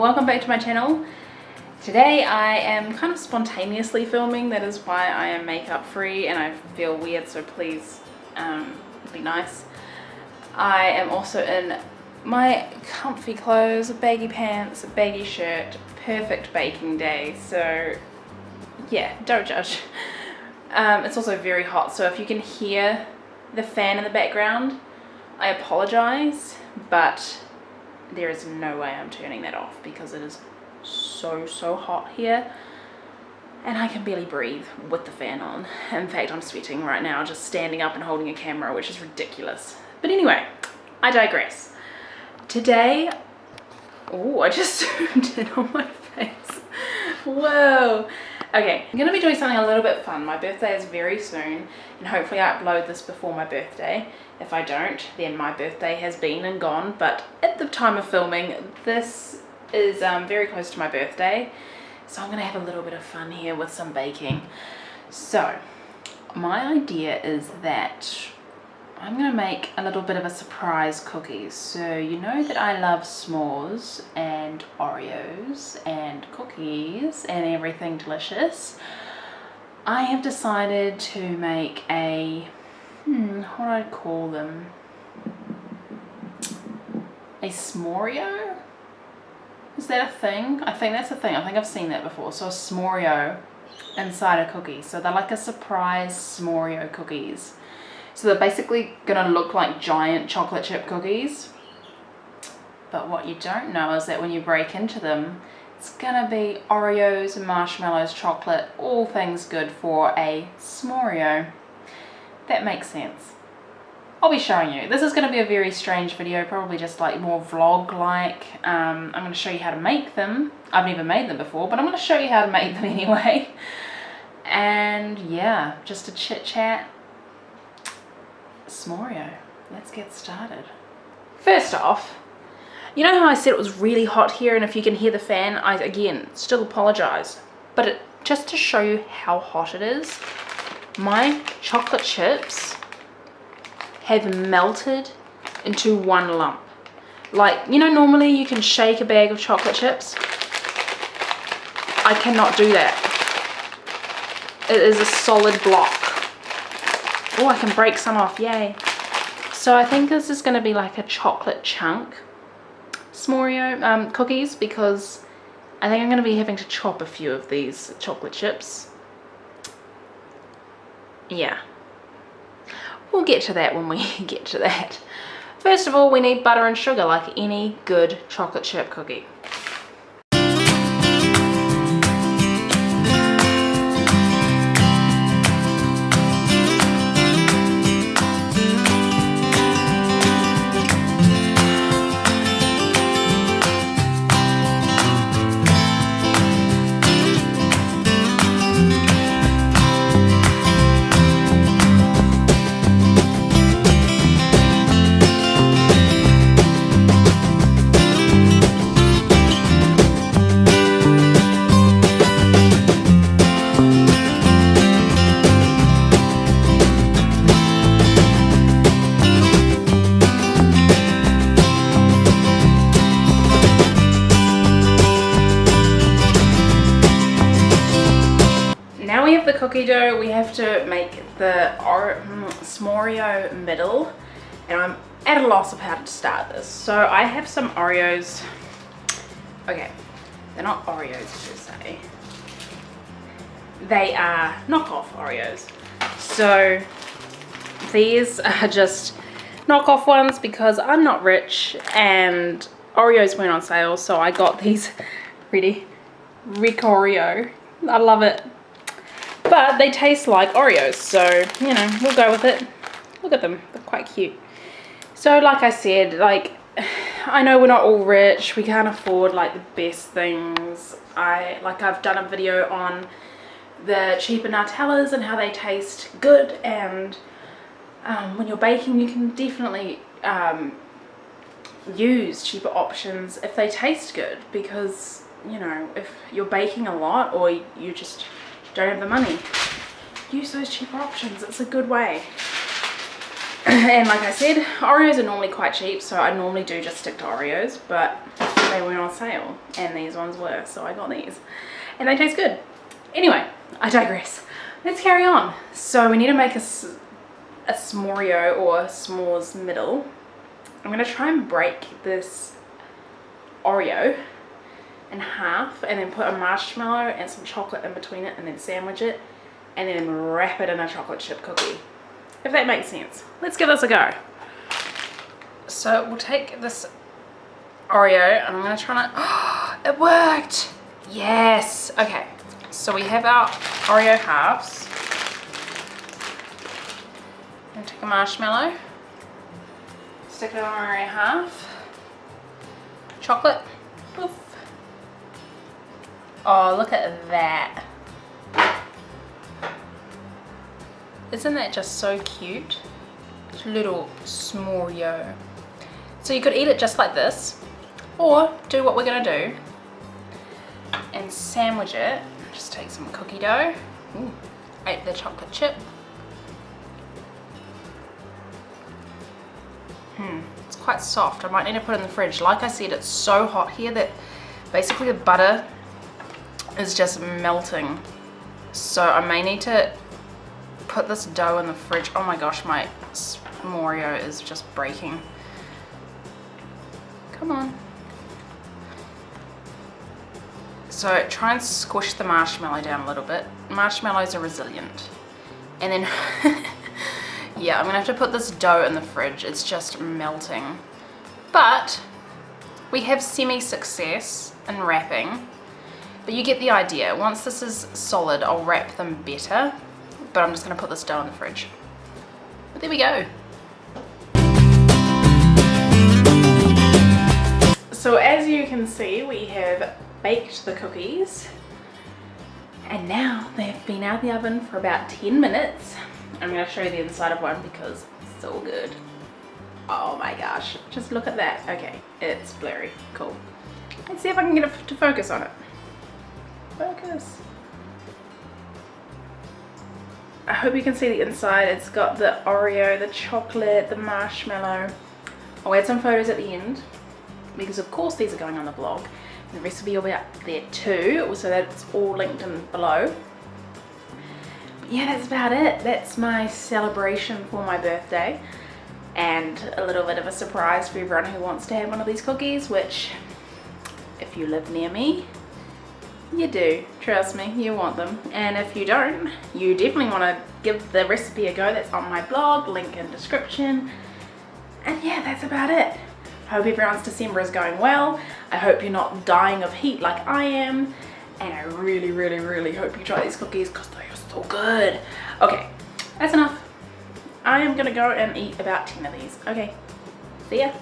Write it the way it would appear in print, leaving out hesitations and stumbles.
welcome back to my channel. Today I am kind of spontaneously filming, that is why I am makeup free and I feel weird, so please be nice. I am also in my comfy clothes, baggy pants, baggy shirt, perfect baking day, so yeah, don't judge. It's also very hot, so if you can hear the fan in the background, I apologize, but there is no way I'm turning that off because it is so hot here and I can barely breathe with the fan on. In fact, I'm sweating right now just standing up and holding a camera, which is ridiculous. But anyway, I digress. Today, oh, I just zoomed in on my face. Whoa. Okay, I'm gonna be doing something a little bit fun. My birthday is very soon and hopefully I upload this before my birthday. If I don't, then my birthday has been and gone, but at the time of filming, this is very close to my birthday, so I'm gonna have a little bit of fun here with some baking. So my idea is that I'm gonna make a little bit of a surprise cookie. So you know that I love s'mores and Oreos and cookies and everything delicious. I have decided to make a what do I call them, a s'moreo? Is that a thing? I think that's a thing. I think I've seen that before. So a s'moreo inside a cookie. So they're like a surprise s'moreo cookies. So they're basically gonna look like giant chocolate chip cookies. But what you don't know is that when you break into them, it's gonna be Oreos, marshmallows, chocolate, all things good for a s'moreo. That makes sense. I'll be showing you. This is going to be a very strange video, probably just like more vlog-like. I'm going to show you how to make them. I've never made them before, but I'm going to show you how to make them anyway. And yeah, just a chit-chat. S'moreo. Let's get started. First off, you know how I said it was really hot here, and if you can hear the fan, I again still apologize. But just to show you how hot it is, my chocolate chips have melted into one lump. Like, you know, normally you can shake a bag of chocolate chips. I cannot do that. It is a solid block. Oh, I can break some off, yay. So I think this is going to be like a chocolate chunk s'moreo cookies, because I think I'm going to be having to chop a few of these chocolate chips. Yeah, we'll get to that when we get to that. First of all, we need butter and sugar like any good chocolate chip cookie. Now we have the cookie dough, we have to make the s'moreo middle, and I'm at a loss of how to start this. So I have some Oreos. Okay, they're not Oreos per se. They are knockoff Oreos. So these are just knockoff ones because I'm not rich and Oreos went on sale, so I got these. Ready? Rick Oreo. I love it. But they taste like Oreos, so, you know, we'll go with it. Look at them, they're quite cute. So, like I said, like, I know we're not all rich, we can't afford, like, the best things. I've done a video on the cheaper Nutellas and how they taste good, and when you're baking, you can definitely use cheaper options if they taste good, because, you know, if you're baking a lot or you just don't have the money, use those cheaper options. It's a good way. And like I said, Oreos are normally quite cheap, so I normally do just stick to Oreos, but they weren't on sale, and these ones were, so I got these. And they taste good. Anyway, I digress. Let's carry on. So we need to make a s'moreo or s'mores middle. I'm going to try and break this Oreo in half and then put a marshmallow and some chocolate in between it and then sandwich it and then wrap it in a chocolate chip cookie. If that makes sense. Let's give this a go. So we'll take this Oreo and I'm going to try to... Oh, it worked! Yes! Okay, so we have our Oreo halves. I'm going to take a marshmallow, stick it on Oreo half, chocolate, poof. Oh, look at that. Isn't that just so cute? Little s'moreo. So you could eat it just like this, or do what we're gonna do and sandwich it. Just take some cookie dough. Ooh, ate the chocolate chip. It's quite soft. I might need to put it in the fridge. Like I said, it's so hot here that basically the butter is just melting. So I may need to put this dough in the fridge. Oh my gosh, my s'moreo is just breaking. Come on. So try and squish the marshmallow down a little bit. Marshmallows are resilient. And then, yeah, I'm gonna have to put this dough in the fridge. It's just melting. But we have semi-success in wrapping. But you get the idea. Once this is solid, I'll wrap them better. But I'm just gonna put this dough in the fridge. But there we go. So as you can see, we have baked the cookies. And now they've been out of the oven for about 10 minutes. I'm gonna show you the inside of one because it's so good. Oh my gosh, just look at that. Okay, it's blurry, cool. Let's see if I can get it to focus on it. Focus. I hope you can see the inside. It's got the Oreo, the chocolate, the marshmallow. I'll add some photos at the end because of course these are going on the blog. The recipe will be up there too, so that's all linked in below. But yeah, that's about it. That's my celebration for my birthday and a little bit of a surprise for everyone who wants to have one of these cookies, which if you live near me, you do. Trust me, you want them. And if you don't, you definitely want to give the recipe a go. That's on my blog, link in description. And yeah, that's about it. I hope everyone's December is going well. I hope you're not dying of heat like I am. And I really, really, really hope you try these cookies because they are so good. Okay, that's enough. I am gonna go and eat about 10 of these. Okay, see ya.